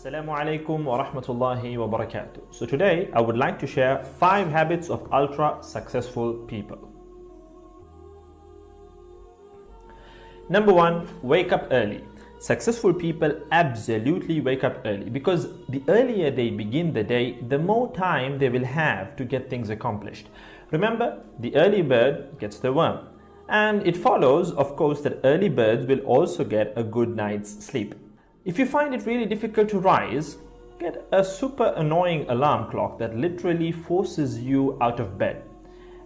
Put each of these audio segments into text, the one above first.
Assalamu alaikum wa rahmatullahi wa barakatuh. So today I would like to share 5 habits of ultra successful people. Number 1, wake up early. Successful people absolutely wake up early because the earlier they begin the day, the more time they will have to get things accomplished. Remember, the early bird gets the worm. And it follows, of course, that early birds will also get a good night's sleep. If you find it really difficult to rise, get a super annoying alarm clock that literally forces you out of bed.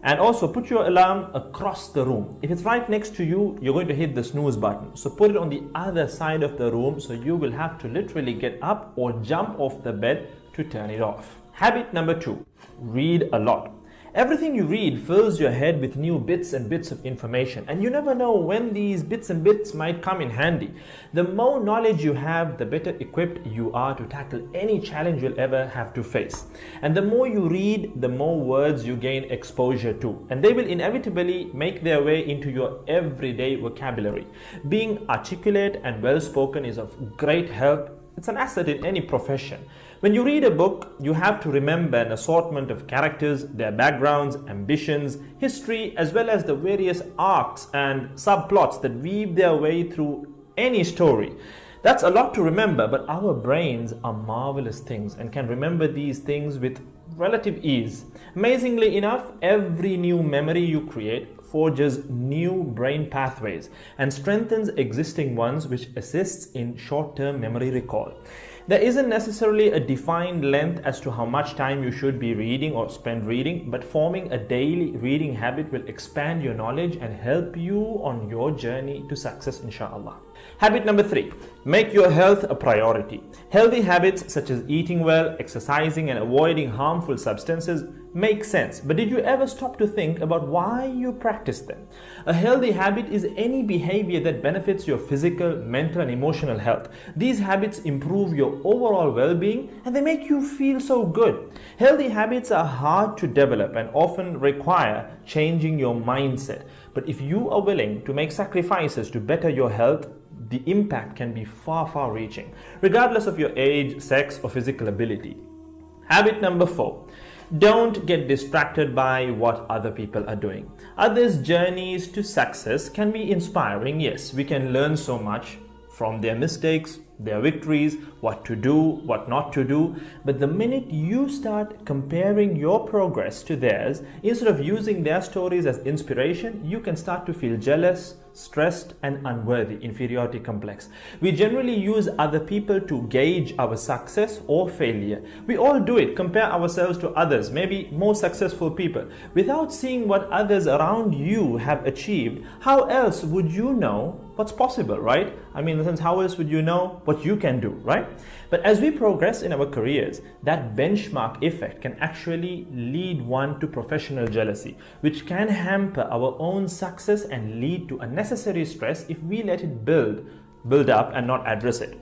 And also put your alarm across the room. If it's right next to you, you're going to hit the snooze button. So put it on the other side of the room so you will have to literally get up or jump off the bed to turn it off. Habit number 2, read a lot. Everything you read fills your head with new bits and bits of information, and you never know when these bits and bits might come in handy. The more knowledge you have, the better equipped you are to tackle any challenge you'll ever have to face. And the more you read, the more words you gain exposure to, and they will inevitably make their way into your everyday vocabulary. Being articulate and well-spoken is of great help. It's an asset in any profession. When you read a book, you have to remember an assortment of characters, their backgrounds, ambitions, history, as well as the various arcs and subplots that weave their way through any story. That's a lot to remember, but our brains are marvelous things and can remember these things with relative ease. Amazingly enough, every new memory you create forges new brain pathways and strengthens existing ones, which assists in short-term memory recall. There isn't necessarily a defined length as to how much time you should be reading or spend reading, but forming a daily reading habit will expand your knowledge and help you on your journey to success, inshallah. Habit number 3, make your health a priority. Healthy habits such as eating well, exercising, and avoiding harmful substances make sense, but did you ever stop to think about why you practice them? A healthy habit is any behavior that benefits your physical, mental, and emotional health. These habits improve your overall well-being and they make you feel so good. Healthy habits are hard to develop and often require changing your mindset. But if you are willing to make sacrifices to better your health, the impact can be far reaching, regardless of your age, sex, or physical ability. Habit number 4. Don't get distracted by what other people are doing. Others' journeys to success can be inspiring. Yes, we can learn so much from their mistakes, their victories, what to do, what not to do. But the minute you start comparing your progress to theirs, instead of using their stories as inspiration, you can start to feel jealous, stressed, and unworthy, inferiority complex. We generally use other people to gauge our success or failure. We all do it, compare ourselves to others, maybe more successful people. Without seeing what others around you have achieved, how else would you know what's possible, right? I mean, in the sense, how else would you know what you can do, right? But as we progress in our careers, that benchmark effect can actually lead one to professional jealousy, which can hamper our own success and lead to unnecessary stress if we let it build up and not address it.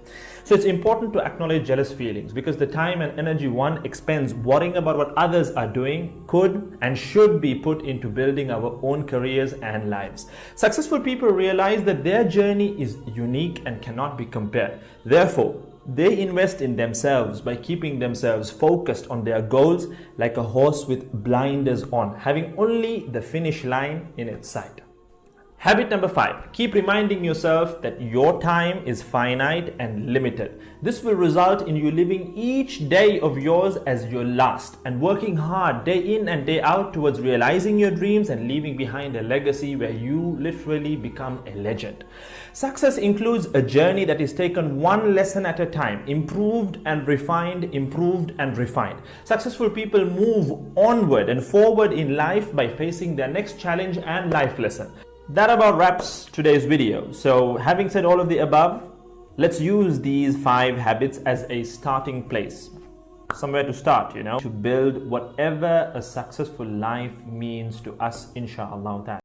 So it's important to acknowledge jealous feelings because the time and energy one expends worrying about what others are doing could and should be put into building our own careers and lives. Successful people realize that their journey is unique and cannot be compared. Therefore, they invest in themselves by keeping themselves focused on their goals like a horse with blinders on, having only the finish line in its sight. Habit number 5, keep reminding yourself that your time is finite and limited. This will result in you living each day of yours as your last and working hard day in and day out towards realizing your dreams and leaving behind a legacy where you literally become a legend. Success includes a journey that is taken one lesson at a time, improved and refined, improved and refined. Successful people move onward and forward in life by facing their next challenge and life lesson. That about wraps today's video. So having said all of the above, let's use these 5 habits as a starting place. Somewhere to start, to build whatever a successful life means to us, inshallah.